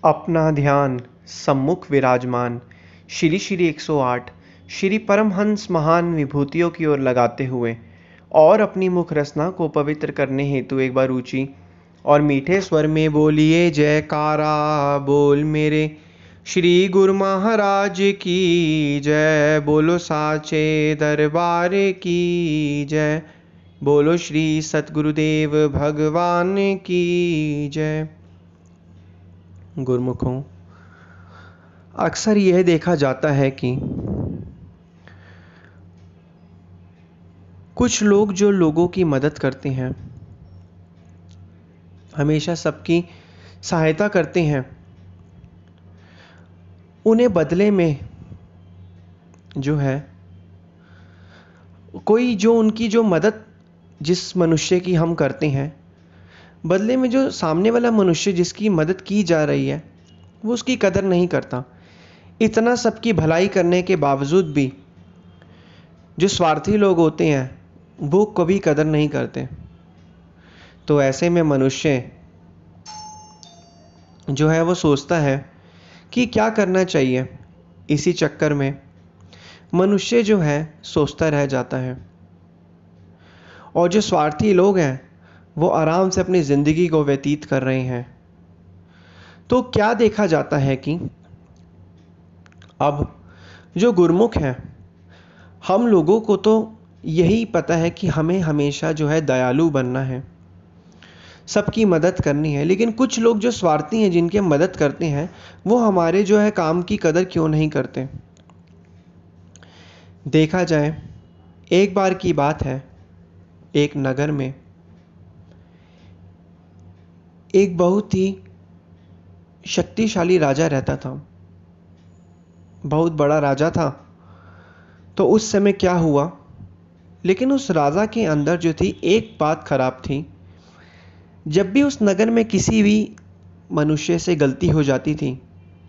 अपना ध्यान सम्मुख विराजमान श्री श्री 108 श्री परमहंस महान विभूतियों की ओर लगाते हुए और अपनी मुख रसना को पवित्र करने हेतु एक बार ऊंची और मीठे स्वर में बोलिए जयकारा बोल मेरे श्री गुरु महाराज की जय। बोलो साचे दरबार की जय। बोलो श्री सतगुरुदेव भगवान की जय। गुरुमुखों, अक्सर यह देखा जाता है कि कुछ लोग जो लोगों की मदद करते हैं, हमेशा सबकी सहायता करते हैं, उन्हें बदले में जो है कोई जो उनकी जो मदद जिस मनुष्य की हम करते हैं, बदले में जो सामने वाला मनुष्य जिसकी मदद की जा रही है वो उसकी कदर नहीं करता। इतना सबकी भलाई करने के बावजूद भी जो स्वार्थी लोग होते हैं वो कभी कदर नहीं करते। तो ऐसे में मनुष्य जो है वो सोचता है कि क्या करना चाहिए। इसी चक्कर में मनुष्य जो है सोचता रह जाता है और जो स्वार्थी लोग हैं वो आराम से अपनी ज़िंदगी को व्यतीत कर रहे हैं। तो क्या देखा जाता है कि अब जो गुरुमुख हैं, हम लोगों को तो यही पता है कि हमें हमेशा जो है दयालु बनना है, सबकी मदद करनी है, लेकिन कुछ लोग जो स्वार्थी हैं जिनके मदद करते हैं वो हमारे जो है काम की कदर क्यों नहीं करते। देखा जाए, एक बार की बात है, एक नगर में एक बहुत ही शक्तिशाली राजा रहता था, बहुत बड़ा राजा था। तो उस समय क्या हुआ, लेकिन उस राजा के अंदर जो थी एक बात खराब थी। जब भी उस नगर में किसी भी मनुष्य से गलती हो जाती थी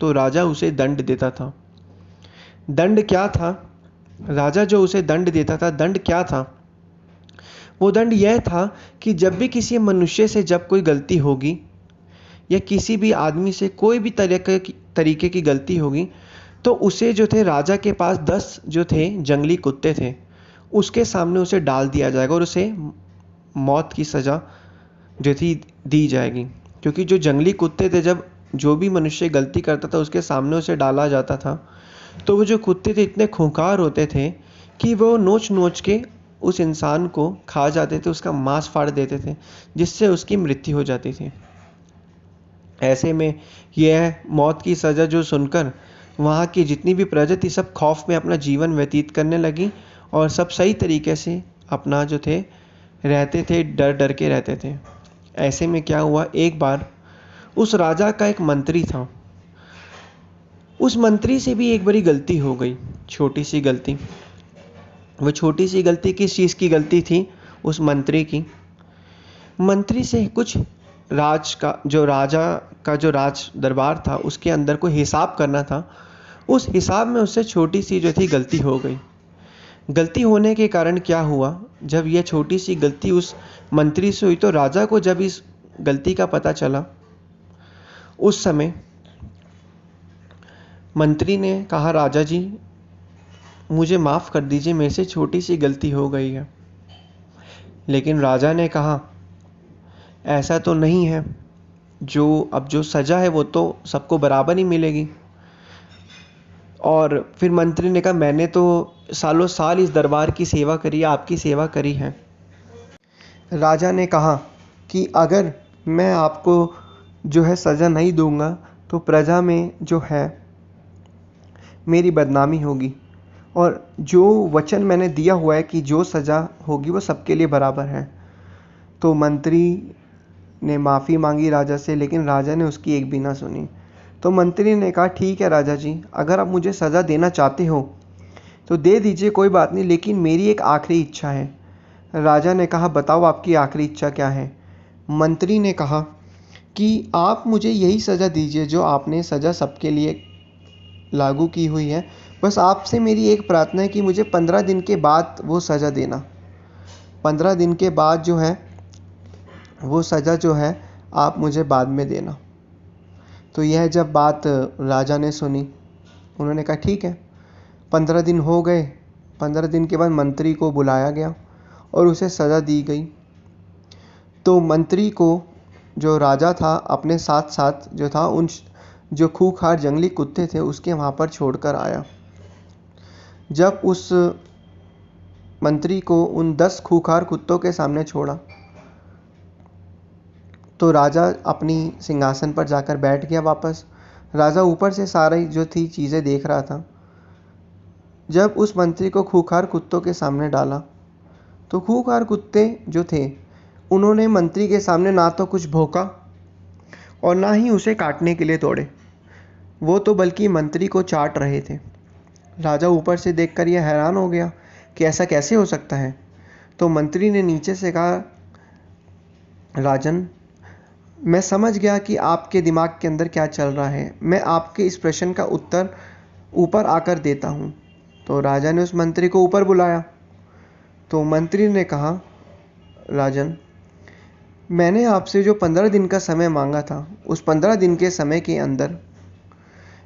तो राजा उसे दंड देता था। दंड क्या था? राजा जो उसे दंड देता था, दंड क्या था? वो दंड यह था कि जब भी किसी मनुष्य से जब कोई गलती होगी या किसी भी आदमी से कोई भी तरीके की गलती होगी तो उसे जो थे राजा के पास 10 जो थे जंगली कुत्ते थे, उसके सामने उसे डाल दिया जाएगा और उसे मौत की सज़ा जो थी दी जाएगी। क्योंकि जो जंगली कुत्ते थे, जब जो भी मनुष्य गलती करता था उसके सामने उसे डाला जाता था तो वो जो कुत्ते थे इतने खूंखार होते थे कि वो नोच नोच के उस इंसान को खा जाते थे, उसका मांस फाड़ देते थे, जिससे उसकी मृत्यु हो जाती थी। ऐसे में यह मौत की सज़ा जो सुनकर वहाँ की जितनी भी प्रजा थी सब खौफ में अपना जीवन व्यतीत करने लगी और सब सही तरीके से अपना जो थे रहते थे, डर डर के रहते थे। ऐसे में क्या हुआ, एक बार उस राजा का एक मंत्री था, उस मंत्री से भी एक बड़ी गलती हो गई, छोटी सी गलती। वो छोटी सी गलती किस चीज़ की गलती थी? उस मंत्री की। मंत्री से कुछ राजा का जो राज दरबार था उसके अंदर कोई हिसाब करना था। उस हिसाब में उससे छोटी सी जो थी गलती हो गई। गलती होने के कारण क्या हुआ, जब यह छोटी सी गलती उस मंत्री से हुई तो राजा को जब इस गलती का पता चला, उस समय मंत्री ने कहा, राजा जी मुझे माफ़ कर दीजिए, मेरे से छोटी सी गलती हो गई है। लेकिन राजा ने कहा, ऐसा तो नहीं है, जो सज़ा है वो तो सबको बराबर ही मिलेगी। और फिर मंत्री ने कहा, मैंने तो सालों साल इस दरबार की सेवा करी, आपकी सेवा करी है। राजा ने कहा कि अगर मैं आपको जो है सज़ा नहीं दूंगा तो प्रजा में जो है मेरी बदनामी होगी, और जो वचन मैंने दिया हुआ है कि जो सज़ा होगी वो सबके लिए बराबर है। तो मंत्री ने माफ़ी मांगी राजा से, लेकिन राजा ने उसकी एक भी ना सुनी। तो मंत्री ने कहा, ठीक है राजा जी, अगर आप मुझे सज़ा देना चाहते हो तो दे दीजिए, कोई बात नहीं, लेकिन मेरी एक आखिरी इच्छा है। राजा ने कहा, बताओ आपकी आखिरी इच्छा क्या है? मंत्री ने कहा कि आप मुझे यही सज़ा दीजिए जो आपने सज़ा सबके लिए लागू की हुई है। बस आपसे मेरी एक प्रार्थना है कि मुझे 15 दिन के बाद वो सज़ा देना। 15 दिन के बाद जो है वो सज़ा जो है आप मुझे बाद में देना। तो यह जब बात राजा ने सुनी, उन्होंने कहा ठीक है। 15 दिन हो गए। 15 दिन के बाद मंत्री को बुलाया गया और उसे सज़ा दी गई। तो मंत्री को जो राजा था अपने साथ साथ जो था उन जो खूंखार जंगली कुत्ते थे उसके वहाँ पर छोड़कर आया। जब उस मंत्री को उन 10 खूंखार कुत्तों के सामने छोड़ा तो राजा अपनी सिंहासन पर जाकर बैठ गया वापस। राजा ऊपर से सारी जो थी चीज़ें देख रहा था। जब उस मंत्री को खूंखार कुत्तों के सामने डाला तो खूंखार कुत्ते जो थे उन्होंने मंत्री के सामने ना तो कुछ भौंका और ना ही उसे काटने के लिए दौड़े। वो तो बल्कि मंत्री को चाट रहे थे। राजा ऊपर से देखकर यह हैरान हो गया कि ऐसा कैसे हो सकता है। तो मंत्री ने नीचे से कहा, राजन, मैं समझ गया कि आपके दिमाग के अंदर क्या चल रहा है। मैं आपके इस प्रश्न का उत्तर ऊपर आकर देता हूँ। तो राजा ने उस मंत्री को ऊपर बुलाया। तो मंत्री ने कहा, राजन, मैंने आपसे जो 15 दिन का समय मांगा था, उस 15 दिन के समय के अंदर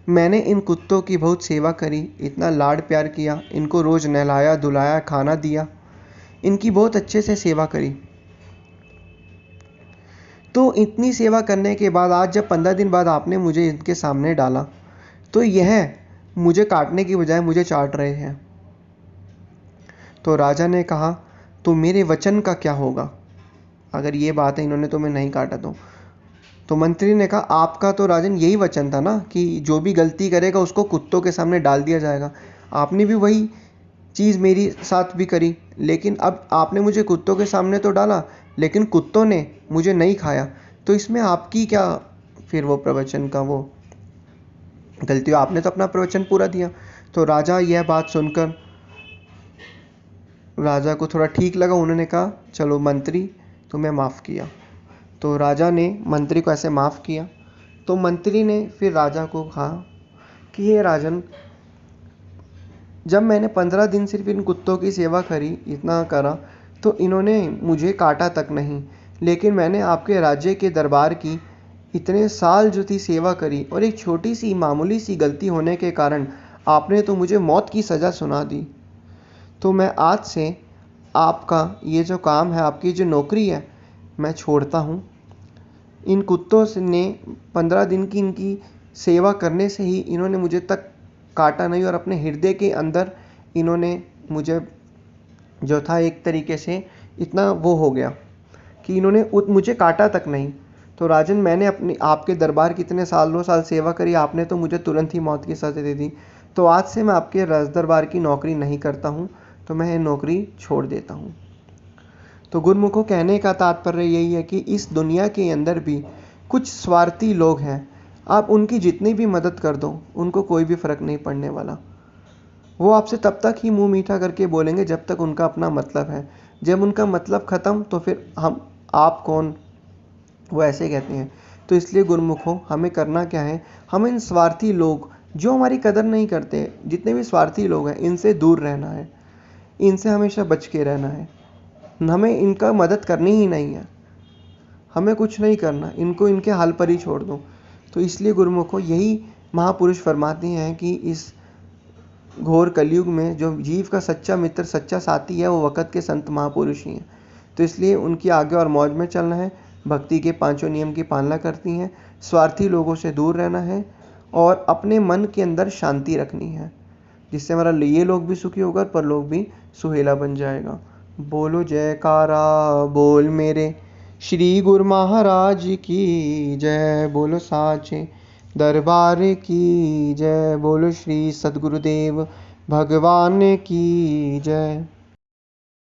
मैंने इन कुत्तों की बहुत सेवा करी, इतना लाड प्यार किया, इनको रोज़ नहलाया धुलाया, खाना दिया, इनकी बहुत अच्छे से सेवा करी। तो इतनी सेवा करने के बाद आज जब 15 दिन बाद आपने मुझे इनके सामने डाला तो यह मुझे काटने की बजाय मुझे चाट रहे हैं। तो राजा ने कहा, तो मेरे वचन का क्या होगा अगर ये बात है इन्होंने तुम्हें नहीं काटा तो मंत्री ने कहा, आपका तो राजन यही वचन था ना कि जो भी गलती करेगा उसको कुत्तों के सामने डाल दिया जाएगा। आपने भी वही चीज़ मेरी साथ भी करी, लेकिन अब आपने मुझे कुत्तों के सामने तो डाला लेकिन कुत्तों ने मुझे नहीं खाया। तो इसमें आपकी क्या फिर वो प्रवचन का वो गलती हो? आपने तो अपना प्रवचन पूरा दिया। तो राजा यह बात सुनकर राजा को थोड़ा ठीक लगा। उन्होंने कहा, चलो मंत्री, तुम्हें माफ़ किया। तो राजा ने मंत्री को ऐसे माफ़ किया। तो मंत्री ने फिर राजा को कहा कि हे राजन, जब मैंने 15 दिन सिर्फ इन कुत्तों की सेवा करी, इतना करा, तो इन्होंने मुझे काटा तक नहीं, लेकिन मैंने आपके राज्य के दरबार की इतने साल जो थी सेवा करी और एक छोटी सी मामूली सी गलती होने के कारण आपने तो मुझे मौत की सज़ा सुना दी। तो मैं आज से आपका ये जो काम है, आपकी जो नौकरी है, मैं छोड़ता हूँ। इन कुत्तों ने 15 दिन की इनकी सेवा करने से ही इन्होंने मुझे तक काटा नहीं और अपने हृदय के अंदर इन्होंने मुझे जो था एक तरीके से इतना वो हो गया कि इन्होंने मुझे काटा तक नहीं। तो राजन, मैंने अपनी आपके दरबार की इतने सालों साल सेवा करी, आपने तो मुझे तुरंत ही मौत की सज़ा दे दी। तो आज से मैं आपके राज दरबार की नौकरी नहीं करता हूँ, तो मैं ये नौकरी छोड़ देता हूँ। तो गुरुमुखों, कहने का तात्पर्य यही है कि इस दुनिया के अंदर भी कुछ स्वार्थी लोग हैं। आप उनकी जितनी भी मदद कर दो, उनको कोई भी फ़र्क नहीं पड़ने वाला। वो आपसे तब तक ही मुंह मीठा करके बोलेंगे जब तक उनका अपना मतलब है। जब उनका मतलब ख़त्म तो फिर हम आप कौन, वो ऐसे कहते हैं। तो इसलिए गुरुमुखों, हमें करना क्या है, हमें इन स्वार्थी लोग जो हमारी कदर नहीं करते, जितने भी स्वार्थी लोग हैं, इनसे दूर रहना है, इनसे हमेशा बच के रहना है। हमें इनका मदद करनी ही नहीं है, हमें कुछ नहीं करना, इनको इनके हाल पर ही छोड़ दो। तो इसलिए गुरुमुखों, यही महापुरुष फरमाते हैं कि इस घोर कलयुग में जो जीव का सच्चा मित्र, सच्चा साथी है, वो वक़्त के संत महापुरुष ही हैं। तो इसलिए उनकी आगे और मौज में चलना है, भक्ति के 5 नियम की पालना करती हैं, स्वार्थी लोगों से दूर रहना है और अपने मन के अंदर शांति रखनी है, जिससे हमारा ये लोग भी सुखी होगा, परलोक भी सुहेला बन जाएगा। बोलो जयकारा बोल मेरे श्री गुरु महाराज की जय। बोलो साचे दरबार की जय। बोलो श्री सद्गुरुदेव भगवान की जय।